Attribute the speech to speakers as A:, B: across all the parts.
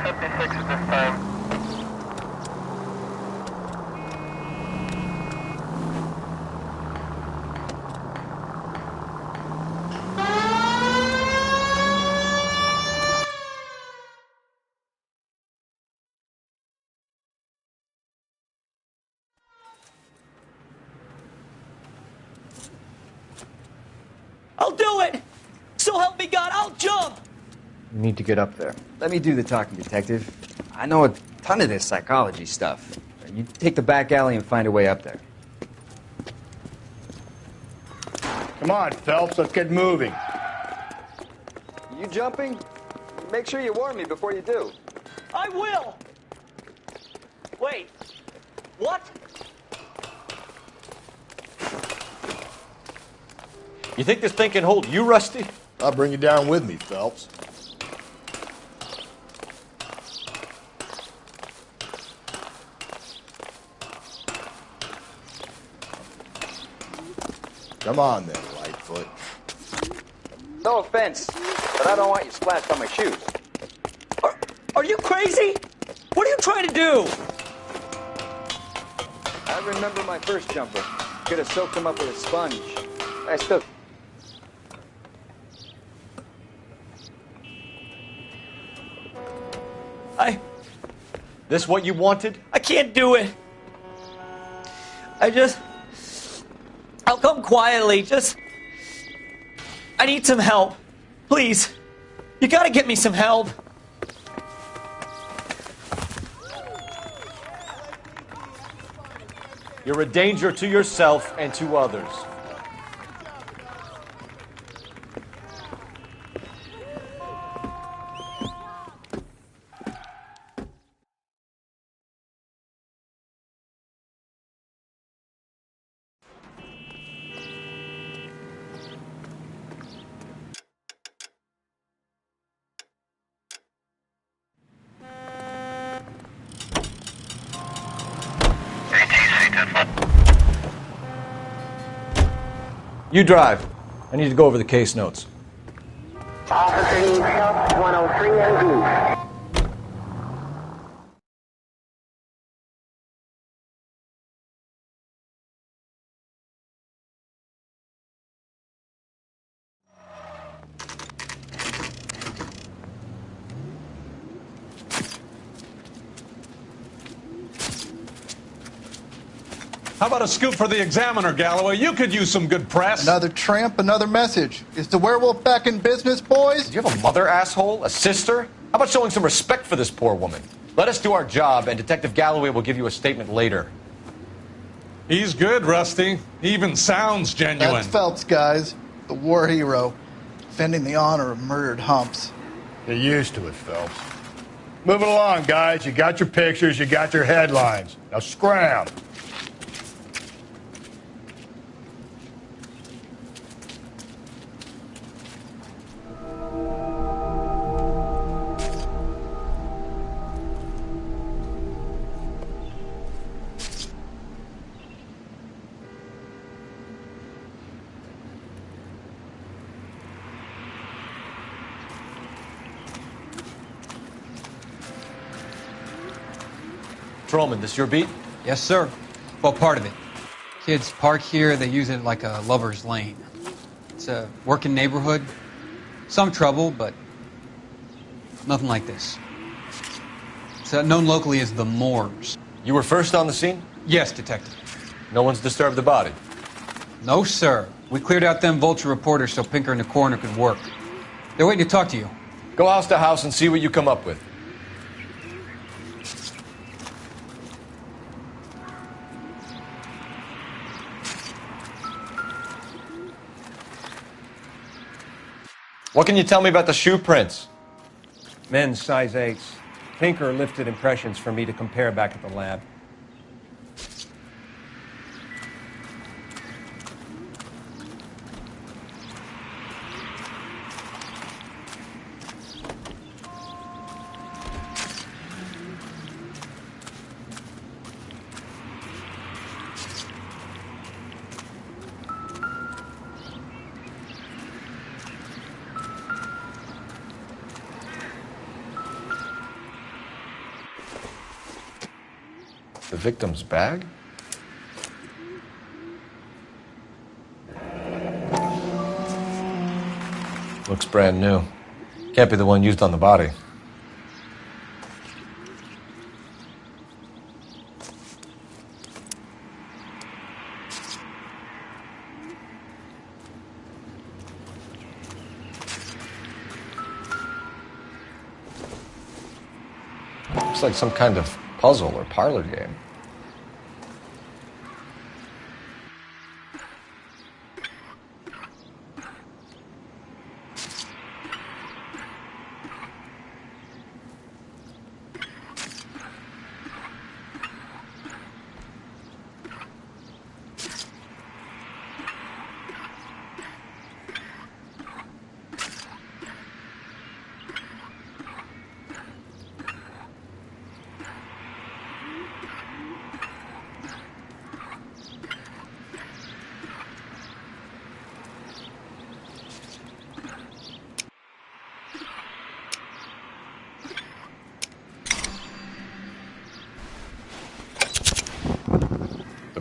A: 56 at this time.
B: I'll do it! So help me God, I'll jump!
C: You need to get up there. Let me do the talking, detective. I know a ton of this psychology stuff. You take the back alley and find a way up there.
D: Come on, Phelps, let's get moving.
C: You jumping? Make sure you warn me before you do.
B: I will! Wait, what?
E: You think this thing can hold you, Rusty?
D: I'll bring you down with me, Phelps. Come on then, Lightfoot.
C: No offense, but I don't want you splashed on my shoes.
B: Are you crazy? What are you trying to do?
C: I remember my first jumper. Could have soaked him up with a sponge. I still...
E: This what you wanted?
B: I can't do it. I'll come quietly, I need some help. Please. You gotta get me some help.
E: You're a danger to yourself and to others. You drive. I need to go over the case notes.
F: Officer needs help, 103 MD.
G: How about a scoop for the Examiner, Galloway? You could use some good press.
H: Another tramp, another message. Is the werewolf back in business, boys?
E: Do you have a mother, asshole? A sister? How about showing some respect for this poor woman? Let us do our job, and Detective Galloway will give you a statement later.
G: He's good, Rusty. He even sounds genuine.
H: That's Phelps, guys. The war hero. Defending the honor of murdered humps.
D: Get used to it, Phelps. Moving along, guys. You got your pictures, you got your headlines. Now scram.
E: Trollman, this your beat?
I: Yes, sir. Well, part of it. Kids park here, they use it like a lover's lane. It's a working neighborhood. Some trouble, but nothing like this. It's known locally as the Moors.
E: You were first on the scene?
I: Yes, Detective.
E: No one's disturbed the body?
I: No, sir. We cleared out them vulture reporters so Pinker and the coroner could work. They're waiting to talk to you.
E: Go house to house and see what you come up with. What can you tell me about the shoe prints?
J: Men's size 8s. Pinker lifted impressions for me to compare back at the lab.
E: The victim's bag? Looks brand new. Can't be the one used on the body. Looks like some kind of puzzle or parlor game.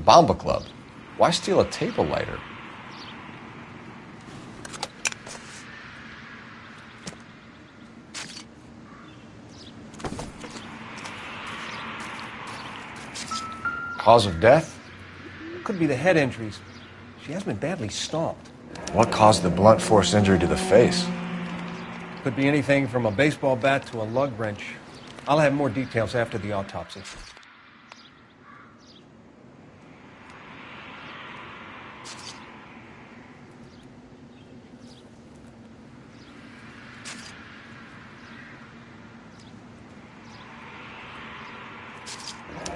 E: Bomba Club. Why steal a table lighter? Cause of death?
J: It could be the head injuries. She has been badly stomped.
E: What caused the blunt force injury to the face?
J: Could be anything from a baseball bat to a lug wrench. I'll have more details after the autopsy.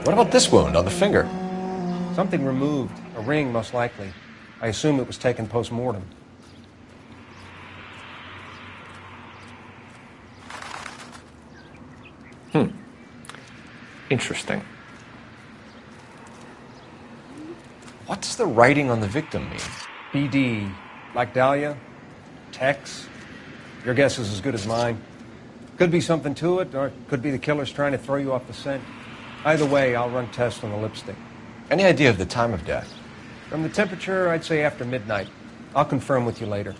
E: What about this wound on the finger?
J: Something removed. A ring, most likely. I assume it was taken post-mortem.
E: Interesting. What does the writing on the victim mean?
J: BD. Like Dahlia? Tex? Your guess is as good as mine. Could be something to it, or it could be the killer's trying to throw you off the scent. Either way, I'll run tests on the lipstick.
E: Any idea of the time of death?
J: From the temperature, I'd say after midnight. I'll confirm with you later.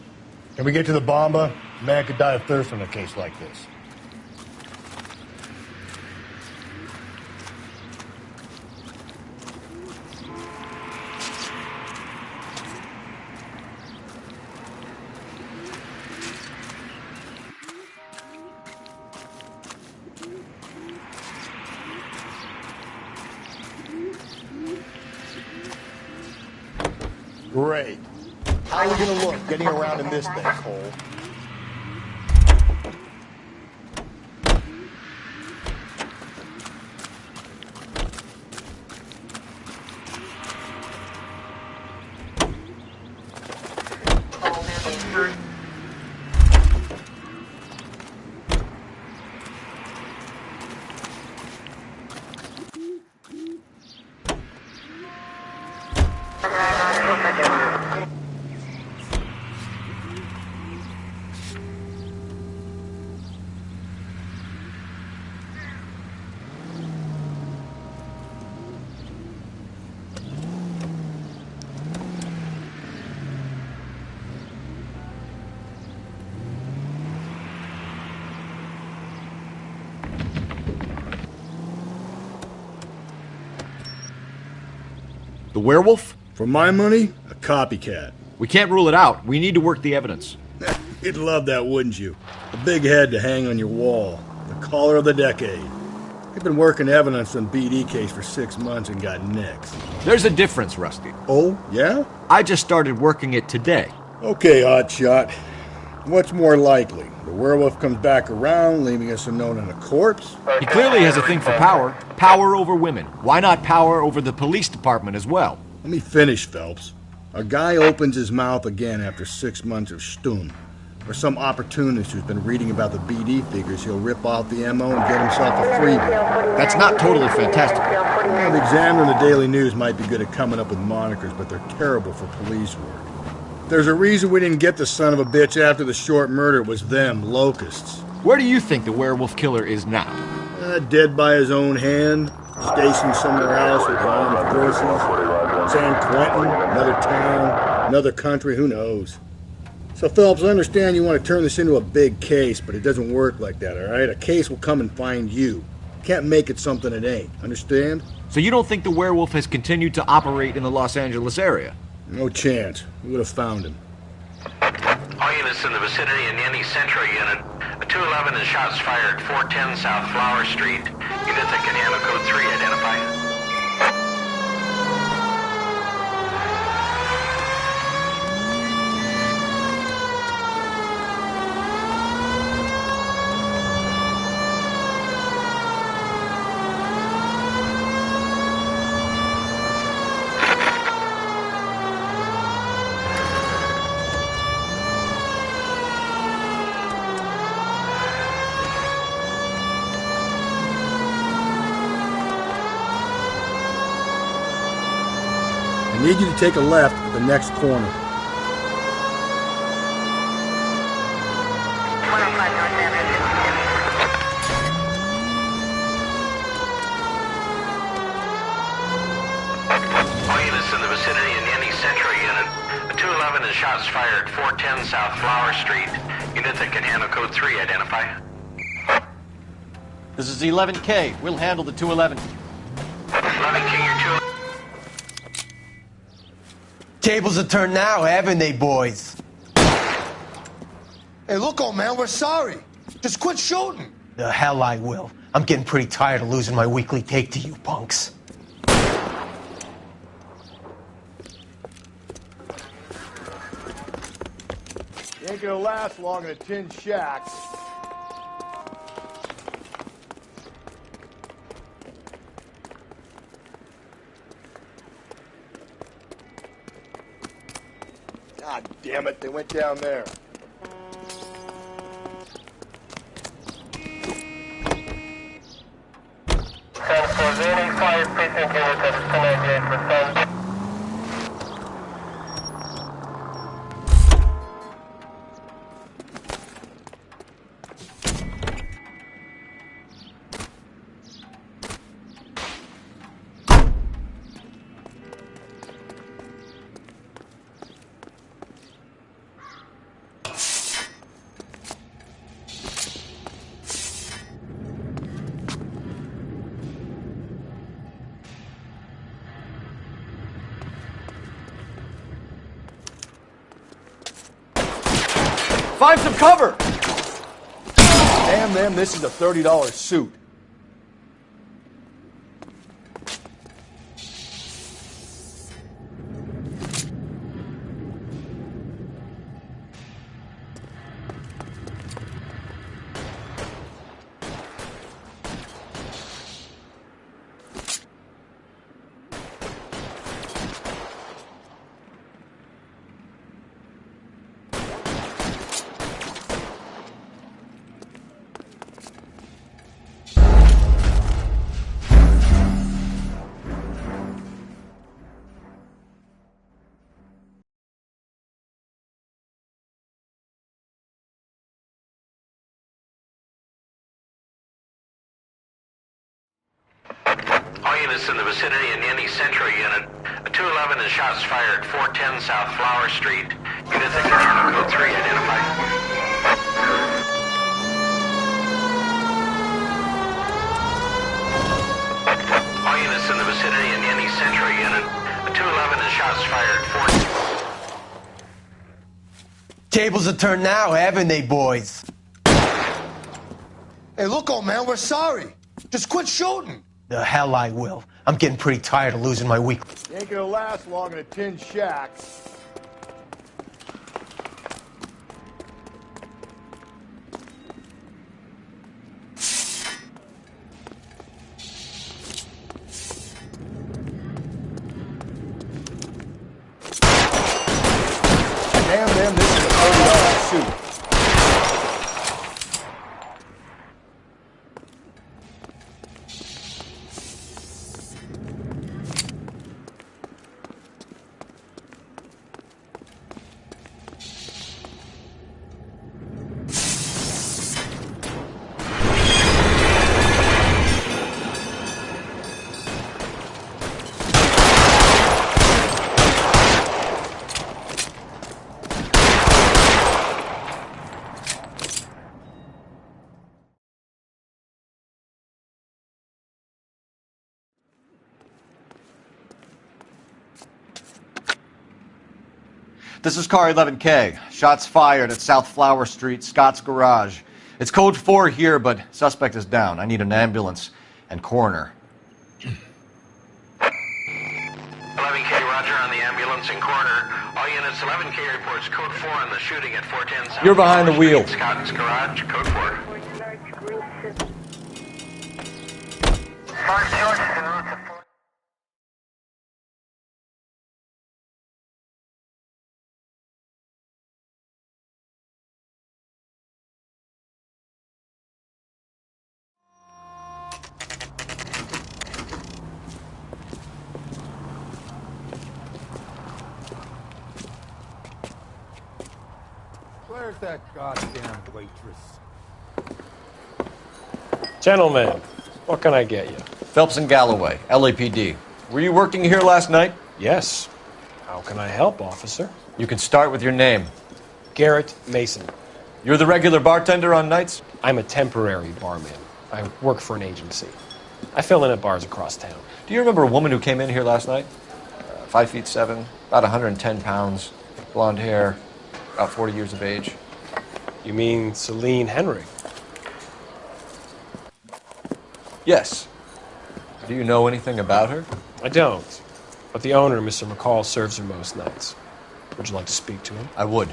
D: Can we get to the bomba? A man could die of thirst in a case like this. Great. How are we gonna look getting around in this thing, Cole?
A: The werewolf?
D: For my money, a copycat.
A: We can't rule it out. We need to work the evidence.
D: You'd love that, wouldn't you? A big head to hang on your wall. The caller of the decade. They've been working evidence on BD case for 6 months and got nicks.
A: There's a difference, Rusty.
D: Oh, yeah?
A: I just started working it today.
D: Okay, hotshot. What's more likely? The werewolf comes back around, leaving us a note on a corpse?
A: He clearly has a thing for power. Power over women. Why not power over the police department as well?
D: Let me finish, Phelps. A guy opens his mouth again after 6 months of stum. Or some opportunist who's been reading about the BD figures, he'll rip off the MO and get himself a freebie.
A: That's not totally fantastic.
D: Well, the Examiner and the Daily News might be good at coming up with monikers, but they're terrible for police work. There's a reason we didn't get the son of a bitch after the short murder. It was them, locusts.
A: Where do you think the werewolf killer is now?
D: Dead by his own hand. stationed somewhere else with armed forces. San Quentin, another town, another country, who knows? So, Phillips, I understand you want to turn this into a big case, but it doesn't work like that, all right? A case will come and find you. Can't make it something it ain't. Understand?
A: So you don't think the werewolf has continued to operate in the Los Angeles area?
D: No chance. We would have found him.
K: All units in the vicinity in any Central unit. A 211 and shots fired 410 South Flower Street. Units that can handle code 3 identify.
D: I need you to take a left at the next corner.
K: All units in the vicinity in any Central unit. A 211 and shots fired 410 South Flower Street. Units that can handle code 3 identify.
E: This is 11K. We'll handle the 211.
K: 11K, you're 2.
L: Tables are turned now, haven't they, boys?
H: Hey, look, old man, we're sorry. Just quit shooting.
L: The hell I will. I'm getting pretty tired of losing my weekly take to you punks.
D: You ain't gonna last long in a tin shack. God damn it, they went down there.
A: Find some cover!
D: Damn them, this is a $30 suit.
K: All units in the vicinity in any Central unit. A 211 and shots fired 410 South Flower Street. Units that can handle code 3 identify. All units in the vicinity in any Central unit. A 211 and shots fired 4...
L: Tables are turned now, haven't they, boys?
H: Hey, look, old man, we're sorry. Just quit shooting.
L: The hell I will. I'm getting pretty tired of losing my week.
D: You ain't gonna last long in a tin shack. Damn them, this is a $30 suit.
E: This is car 11K. Shots fired at South Flower Street, Scott's Garage. It's code 4 here, but suspect is down. I need an ambulance and coroner.
K: 11K, roger on the ambulance and coroner. All units, 11K reports code 4 on the shooting at 410 South.
E: You're behind the wheel.
K: Scott's Garage, code 4. Mark George is en route to 4.
M: Where's that goddamn waitress?
N: Gentlemen, what can I get you?
E: Phelps and Galloway, LAPD. Were you working here last night?
N: Yes. How can I help, officer?
E: You can start with your name.
N: Garrett Mason.
E: You're the regular bartender on nights?
N: I'm a temporary barman. I work for an agency. I fill in at bars across town.
E: Do you remember a woman who came in here last night? 5'7", about 110 pounds, blonde hair, about 40 years of age.
N: You mean Celine Henry?
E: Yes. Do you know anything about her?
N: I don't. But the owner, Mr. McCall, serves her most nights. Would you like to speak to him?
E: I would.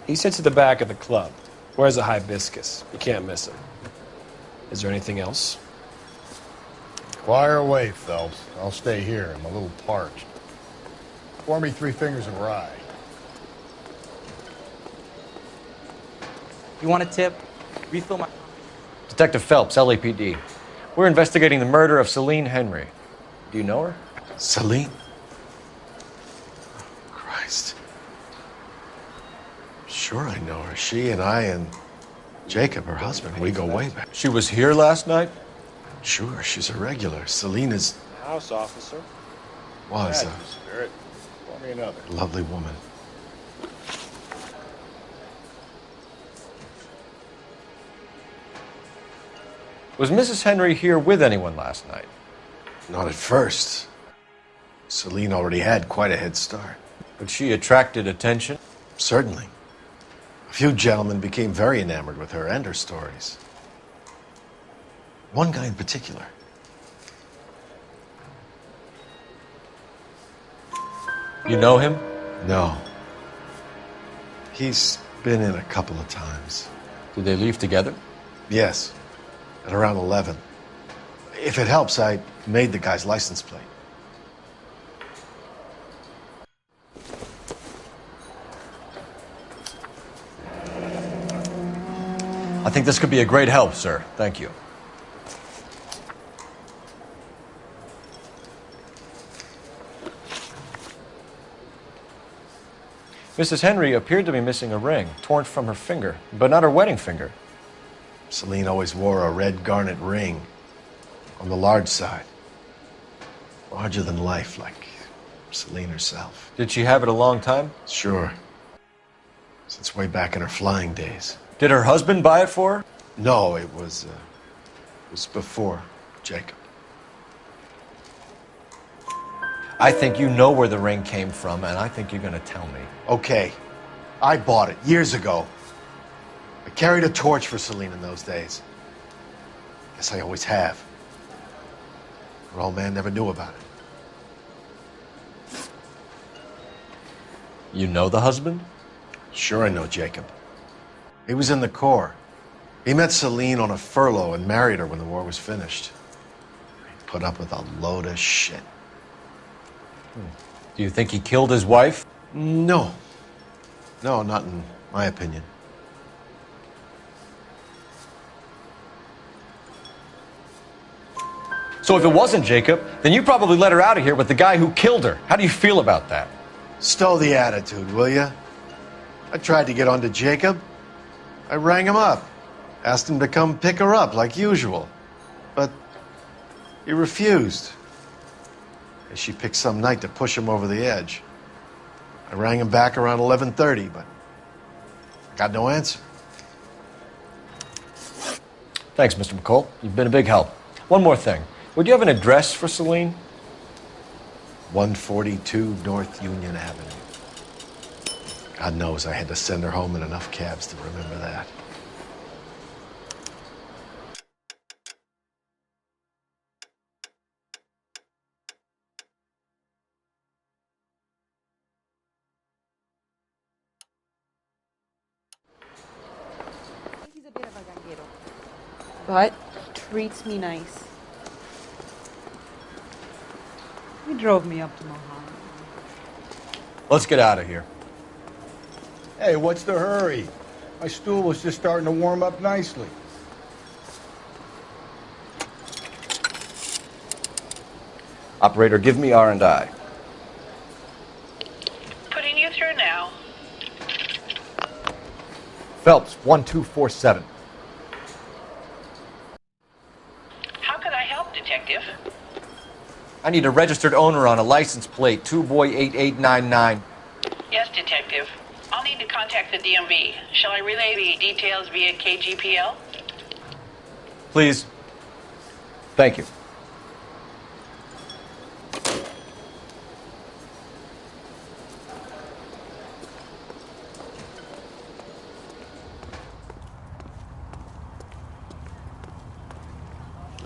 N: He sits at the back of the club. Wears a hibiscus. You can't miss him. Is there anything else?
D: Fire away, Phelps. I'll stay here. I'm a little parched. Pour me 3 fingers of rye.
O: You want a tip? Refill my...
E: Detective Phelps, LAPD. We're investigating the murder of Celine Henry. Do you know her?
L: Celine? Christ. Sure I know her. She and I and Jacob, her husband, we go way back.
E: She was here last night?
L: Sure, she's a regular. Celine is...
N: House officer.
L: Was
D: Thank you, Spirit. Pour me another.
L: a lovely woman.
E: Was Mrs. Henry here with anyone last night?
L: Not at first. Celine already had quite a head start.
E: But she attracted attention?
L: Certainly. A few gentlemen became very enamored with her and her stories. One guy in particular.
E: You know him?
L: No. He's been in a couple of times.
E: Did they leave together?
L: Yes. At around 11. If it helps, I made the guy's license plate.
E: I think this could be a great help, sir. Thank you. Mrs. Henry appeared to be missing a ring, torn from her finger, but not her wedding finger.
L: Celine always wore a red garnet ring on the large side. Larger than life, like Celine herself.
E: Did she have it a long time?
L: Sure. Since way back in her flying days.
E: Did her husband buy it for her?
L: No, it was before Jacob.
E: I think you know where the ring came from, and I think you're going to tell me.
L: Okay. I bought it years ago. I carried a torch for Celine in those days. Guess I always have. Her old man never knew about it.
E: You know the husband?
L: Sure I know Jacob. He was in the Corps. He met Celine on a furlough and married her when the war was finished. He put up with a load of shit.
E: Do you think he killed his wife?
L: No. No, not in my opinion.
E: So if it wasn't Jacob, then you probably let her out of here with the guy who killed her. How do you feel about that?
L: Stow the attitude, will ya? I tried to get onto Jacob. I rang him up. Asked him to come pick her up like usual. But he refused. She picked some night to push him over the edge. I rang him back around 11:30, but got no answer.
E: Thanks, Mr. McCall. You've been a big help. One more thing. Would you have an address for Celine?
L: 142 North Union Avenue. God knows I had to send her home in enough cabs to remember that.
P: He's a bit of a ganguero, but treats me nice. He drove me up to Mohawk.
E: Let's get out of here.
D: Hey, what's the hurry? My stool was just starting to warm up nicely.
E: Operator, give me R&I.
Q: Putting you through now.
E: Phelps, 1247.
Q: How could I help, Detective?
E: I need a registered owner on a license plate, 2boy8899.
Q: Yes, Detective. I'll need to contact the DMV. Shall I relay the details via KGPL?
E: Please. Thank you.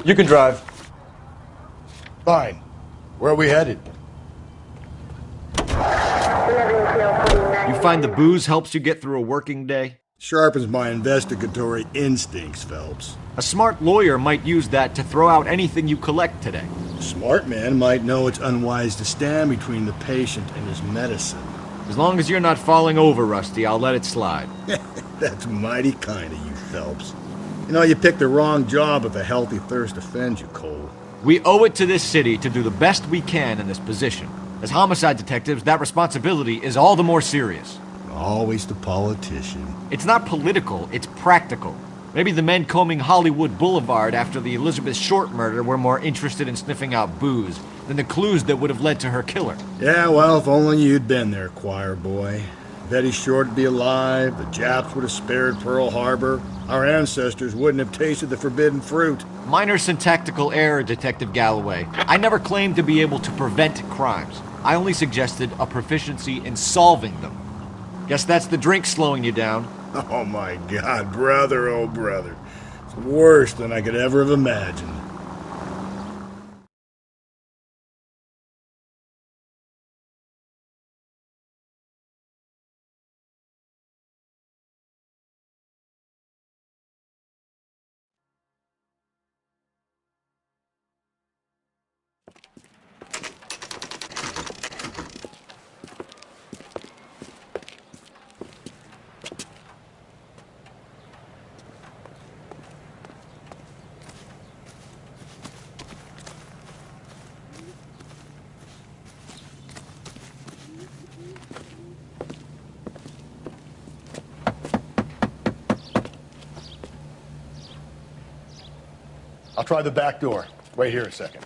E: You can drive.
D: Fine. Where are we headed?
A: You find the booze helps you get through a working day?
D: Sharpens my investigatory instincts, Phelps.
A: A smart lawyer might use that to throw out anything you collect today.
D: A smart man might know it's unwise to stand between the patient and his medicine.
A: As long as you're not falling over, Rusty, I'll let it slide.
D: That's mighty kind of you, Phelps. You know, you picked the wrong job if a healthy thirst offends you, Cole.
A: We owe it to this city to do the best we can in this position. As homicide detectives, that responsibility is all the more serious.
D: Always the politician.
A: It's not political, it's practical. Maybe the men combing Hollywood Boulevard after the Elizabeth Short murder were more interested in sniffing out booze than the clues that would have led to her killer.
D: Yeah, well, if only you'd been there, choir boy. Betty Short would be alive, the Japs would have spared Pearl Harbor, our ancestors wouldn't have tasted the forbidden fruit.
A: Minor syntactical error, Detective Galloway. I never claimed to be able to prevent crimes. I only suggested a proficiency in solving them. Guess that's the drink slowing you down.
D: Oh my God, brother, oh brother. It's worse than I could ever have imagined. I'll try the back door. Wait here a second.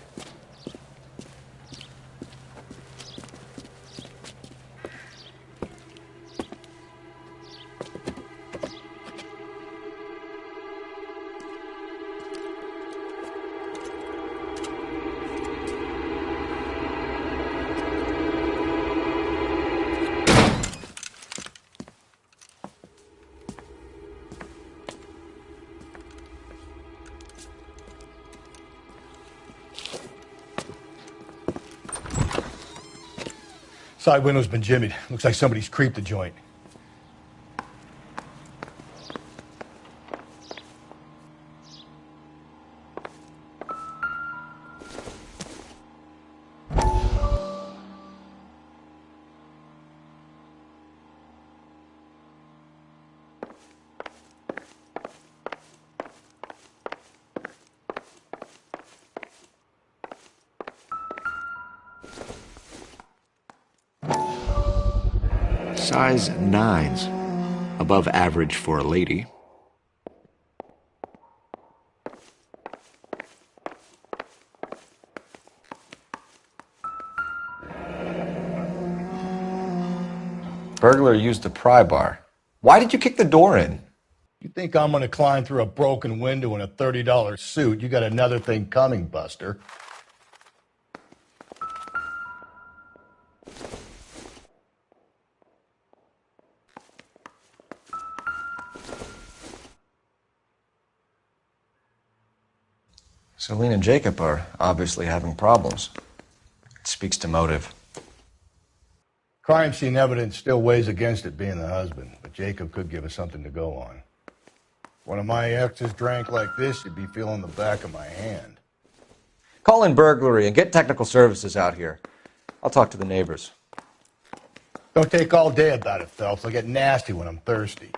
D: Side window's been jimmied. Looks like somebody's creeped the joint.
A: Size 9s. Above average for a lady.
E: Burglar used a pry bar. Why did you kick the door in?
D: You think I'm gonna climb through a broken window in a $30 suit? You got another thing coming, Buster.
E: Celine and Jacob are obviously having problems. It speaks to motive.
D: Crime scene evidence still weighs against it being the husband, but Jacob could give us something to go on. If one of my exes drank like this, you'd be feeling the back of my hand.
E: Call in burglary and get technical services out here. I'll talk to the neighbors.
D: Don't take all day about it, Phelps. I'll get nasty when I'm thirsty.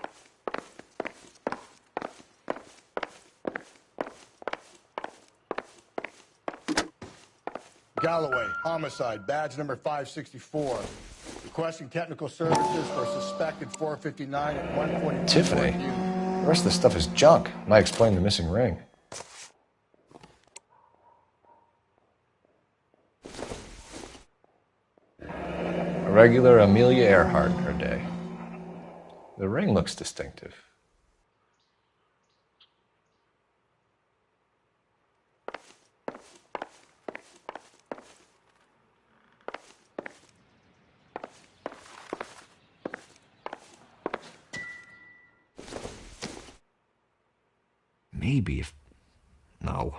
D: Galloway, homicide, badge number 564. Requesting technical services for a suspected 459 at 142.
E: Tiffany? The rest of the stuff is junk. Might explain the missing ring. A regular Amelia Earhart in her day. The ring looks distinctive.
A: Maybe if... No.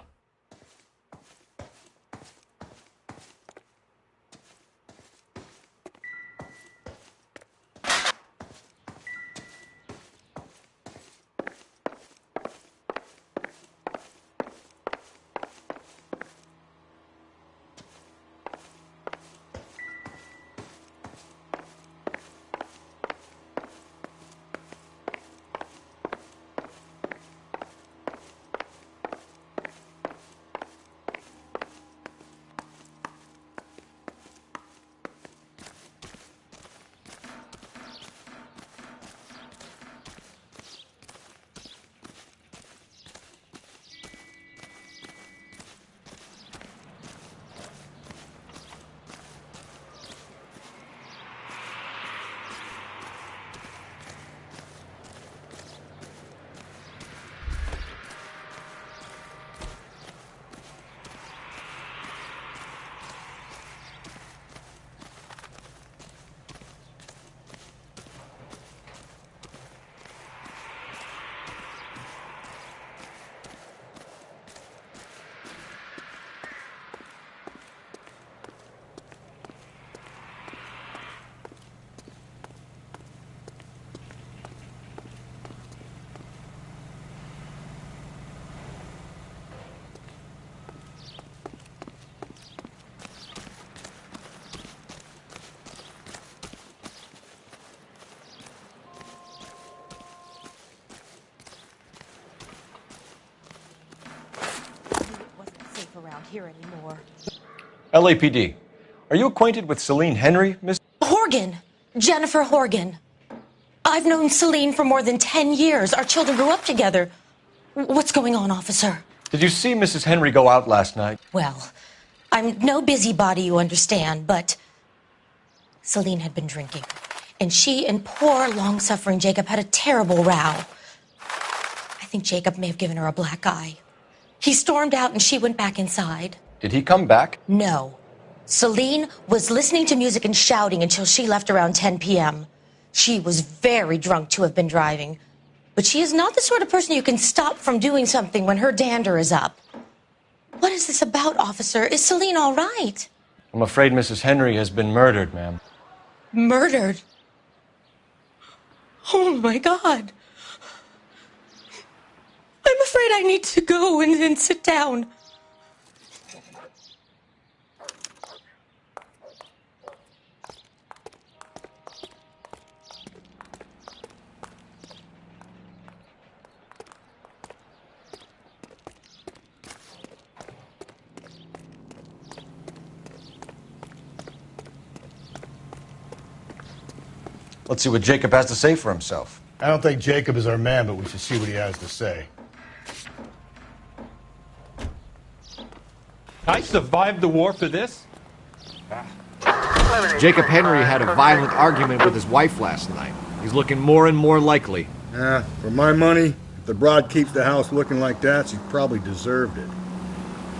R: Around here anymore.
E: LAPD. Are you acquainted with Celine Henry, Miss?
R: Horgan. Jennifer Horgan. I've known Celine for more than 10 years. Our children grew up together. What's going on, officer?
E: Did you see Mrs. Henry go out last night?
R: Well, I'm no busybody, you understand, but Celine had been drinking. And she and poor, long-suffering Jacob had a terrible row. I think Jacob may have given her a black eye. He stormed out and she went back inside.
E: Did he come back?
R: No. Celine was listening to music and shouting until she left around 10 p.m. She was very drunk to have been driving. But she is not the sort of person you can stop from doing something when her dander is up. What is this about, officer? Is Celine all right?
E: I'm afraid Mrs. Henry has been murdered, ma'am.
R: Murdered? Oh, my God. I'm afraid I need to go and sit down.
E: Let's see what Jacob has to say for himself.
D: I don't think Jacob is our man, but we should see what he has to say.
M: I survived the war for this?
A: Jacob Henry had a violent argument with his wife last night. He's looking more and more likely.
D: For my money, if the broad keeps the house looking like that, she probably deserved it.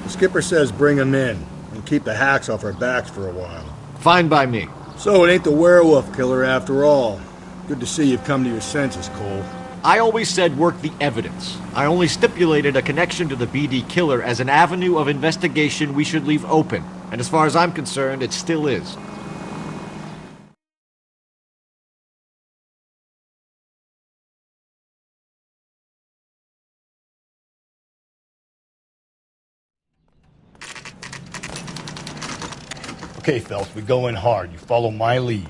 D: The skipper says bring him in and keep the hacks off our backs for a while.
A: Fine by me.
D: So it ain't the werewolf killer after all. Good to see you've come to your senses, Cole.
A: I always said work the evidence. I only stipulated a connection to the BD killer as an avenue of investigation we should leave open. And as far as I'm concerned, it still is.
D: Okay, Phelps, we go in hard. You follow my lead.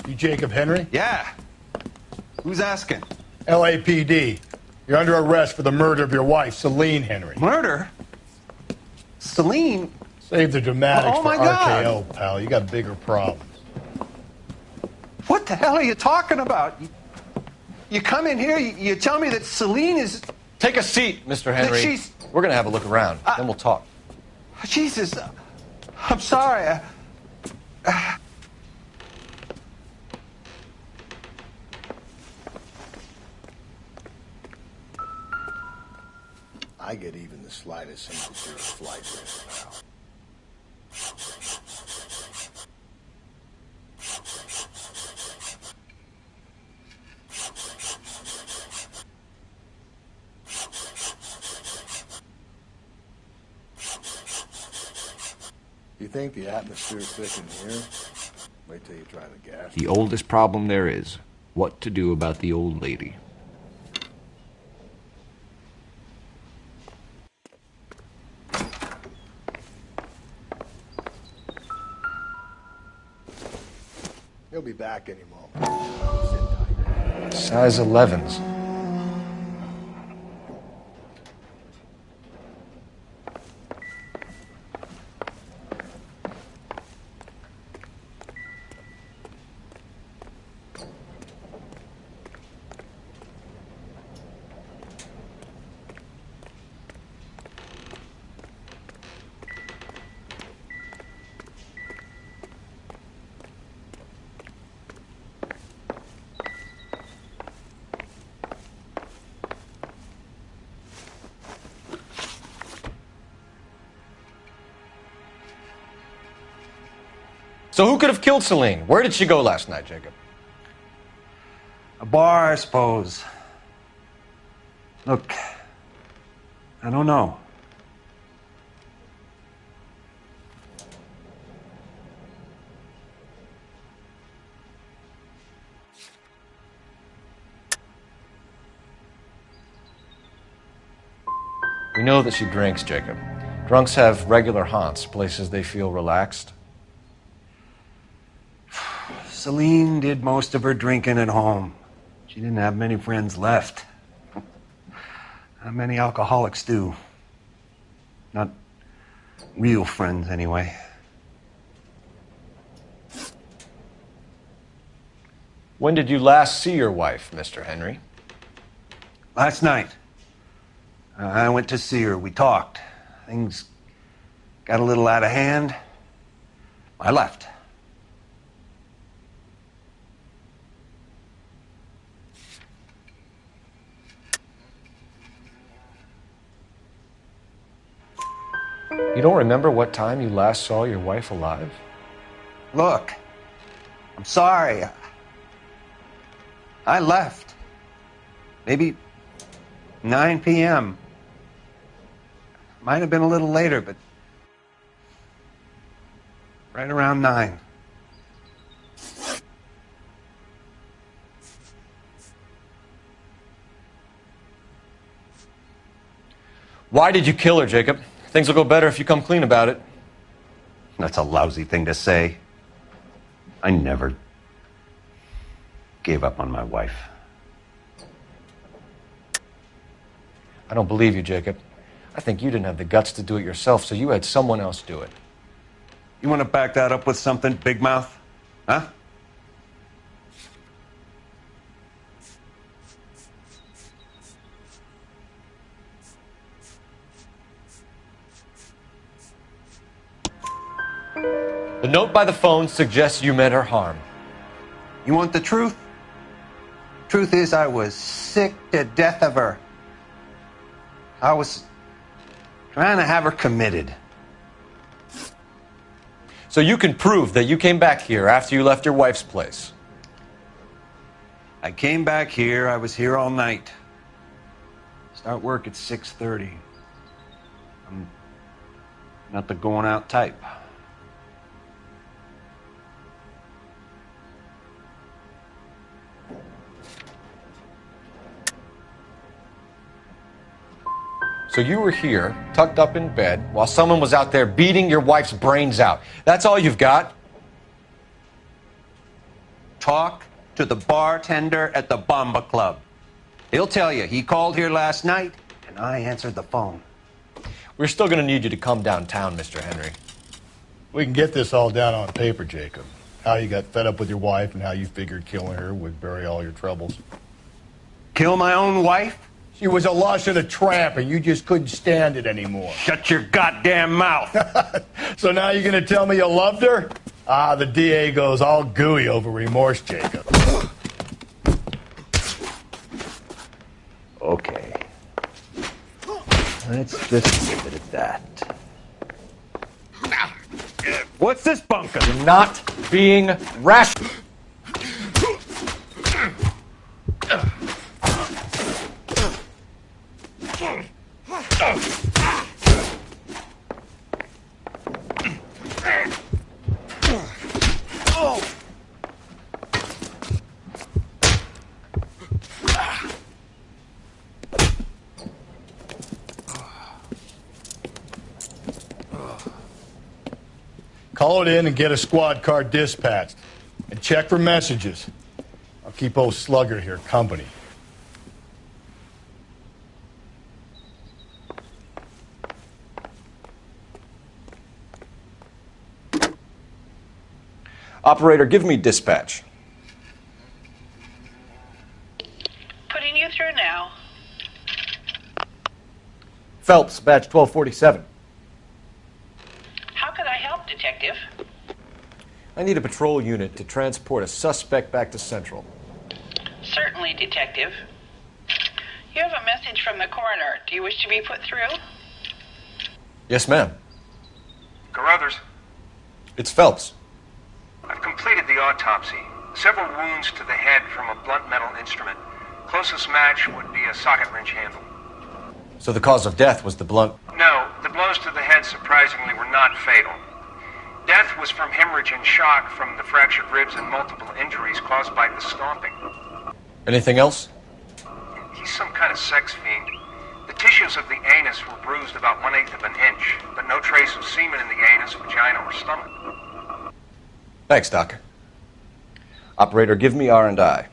D: You Jacob Henry?
L: Yeah. Who's asking?
D: LAPD. You're under arrest for the murder of your wife, Celine Henry.
L: Murder? Celine?
D: Save the dramatics
L: Oh,
D: for
L: my God.
D: RKO, pal. You got bigger problems.
L: What the hell are you talking about? You come in here, you tell me that Celine is...
E: Take a seat, Mr. Henry.
L: she's-
E: We're going to have a look around, then we'll talk.
L: Jesus, I'm sorry.
D: I get even the slightest sympathy with flight risk, pal. You think the atmosphere's thick in here? Wait till you try the gas.
A: The oldest problem there is, what to do about the old lady.
D: He'll be back any moment. Sit tight.
E: Size 11s. So who could have killed Celine? Where did she go last night, Jacob?
J: A bar, I suppose. Look, I don't know.
E: We know that she drinks, Jacob. Drunks have regular haunts, places they feel relaxed.
J: Celine did most of her drinking at home. She didn't have many friends left. Not many alcoholics do. Not real friends, anyway.
E: When did you last see your wife, Mr. Henry?
J: Last night. I went to see her. We talked. Things got a little out of hand. I left.
E: You don't remember what time you last saw your wife alive?
J: Look, I'm sorry. I left. Maybe 9 p.m. Might have been a little later, but right around 9.
E: Why did you kill her, Jacob? Things will go better if you come clean about it.
J: That's a lousy thing to say. I never gave up on my wife.
E: I don't believe you, Jacob. I think you didn't have the guts to do it yourself, so you had someone else do it.
J: You want to back that up with something, Big Mouth? Huh?
E: The note by the phone suggests you meant her harm.
J: You want the truth? Truth is, I was sick to death of her. I was
L: Trying to have her committed.
E: So you can prove that you came back here after you left your wife's place?
L: I came back here. I was here all night. Start work at 6:30. I'm not the going out type.
E: So you were here, tucked up in bed, while someone was out there beating your wife's brains out. That's all you've got?
L: Talk to the bartender at the Bomba Club. He'll tell you he called here last night, and I answered the phone.
E: We're still going to need you to come downtown, Mr. Henry.
D: We can get this all down on paper, Jacob. How you got fed up with your wife and how you figured killing her would bury all your troubles.
L: Kill my own wife?
D: She was a lush and a tramp, and you just couldn't stand it anymore.
L: Shut your goddamn mouth.
D: So now you're going to tell me you loved her? Ah, the DA goes all gooey over remorse, Jacob.
L: Okay. Let's just leave it at that. What's this bunker?
E: You're not being rational.
D: Call it in and get a squad car dispatched. And check for messages. I'll keep old Slugger here company.
E: Operator, give me dispatch.
Q: Putting you through now.
E: Phelps, badge 1247.
Q: How could I help, Detective?
E: I need a patrol unit to transport a suspect back to Central.
Q: Certainly, Detective. You have a message from the coroner. Do you wish to be put through?
E: Yes, ma'am.
S: Carruthers,
E: It's Phelps.
S: I've completed the autopsy. Several wounds to the head from a blunt metal instrument. Closest match would be a socket wrench handle.
E: So the cause of death was the blunt.
S: No, the blows to the head surprisingly were not fatal. Death was from hemorrhage and shock from the fractured ribs and multiple injuries caused by the stomping.
E: Anything else?
S: He's some kind of sex fiend. The tissues of the anus were bruised about 1/8 of an inch, but no trace of semen in the anus, vagina, or stomach.
E: Thanks, Doc. Operator, give me R&I.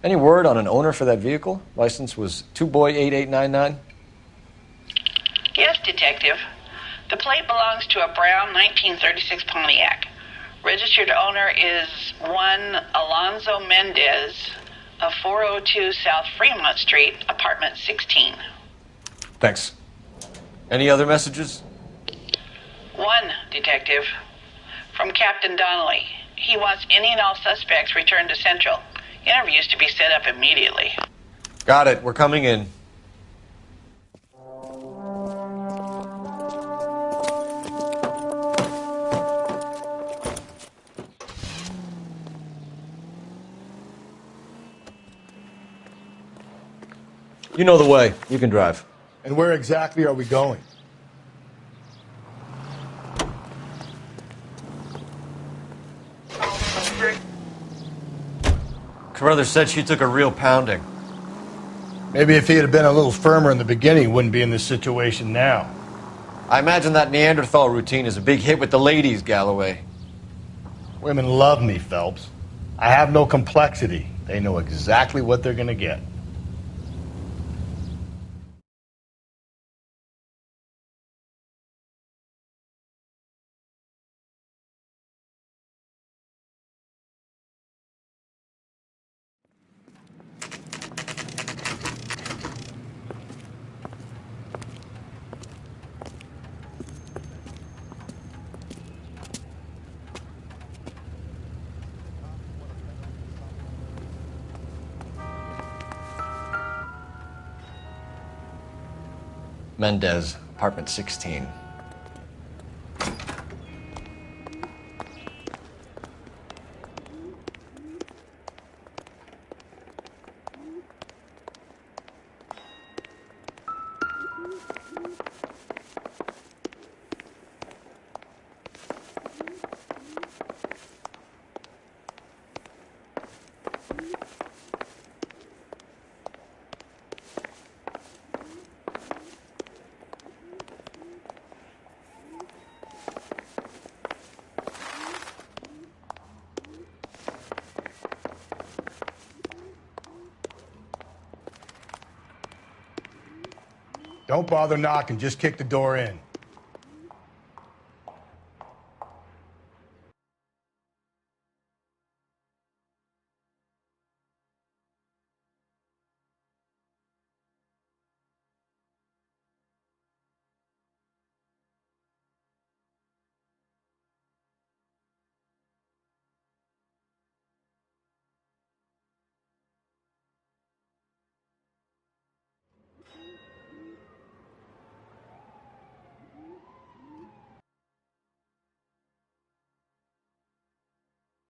E: Any word on an owner for that vehicle? License was 2boy8899.
Q: Yes, Detective. The plate belongs to a brown 1936 Pontiac. Registered owner is one Alonzo Mendez of 402 South Fremont Street, apartment 16.
E: Thanks. Any other messages?
Q: One, Detective. From Captain Donnelly. He wants any and all suspects returned to Central. Interviews to be set up immediately.
E: Got it. We're coming in. You know the way. You can drive.
D: And where exactly are we going?
E: Carruthers said she took a real pounding.
D: Maybe if he had been a little firmer in the beginning, he wouldn't be in this situation now.
E: I imagine that Neanderthal routine is a big hit with the ladies, Galloway.
D: Women love me, Phelps. I have no complexity. They know exactly what they're going to get.
E: Mendez, apartment 16.
D: Don't bother knocking, just kick the door in.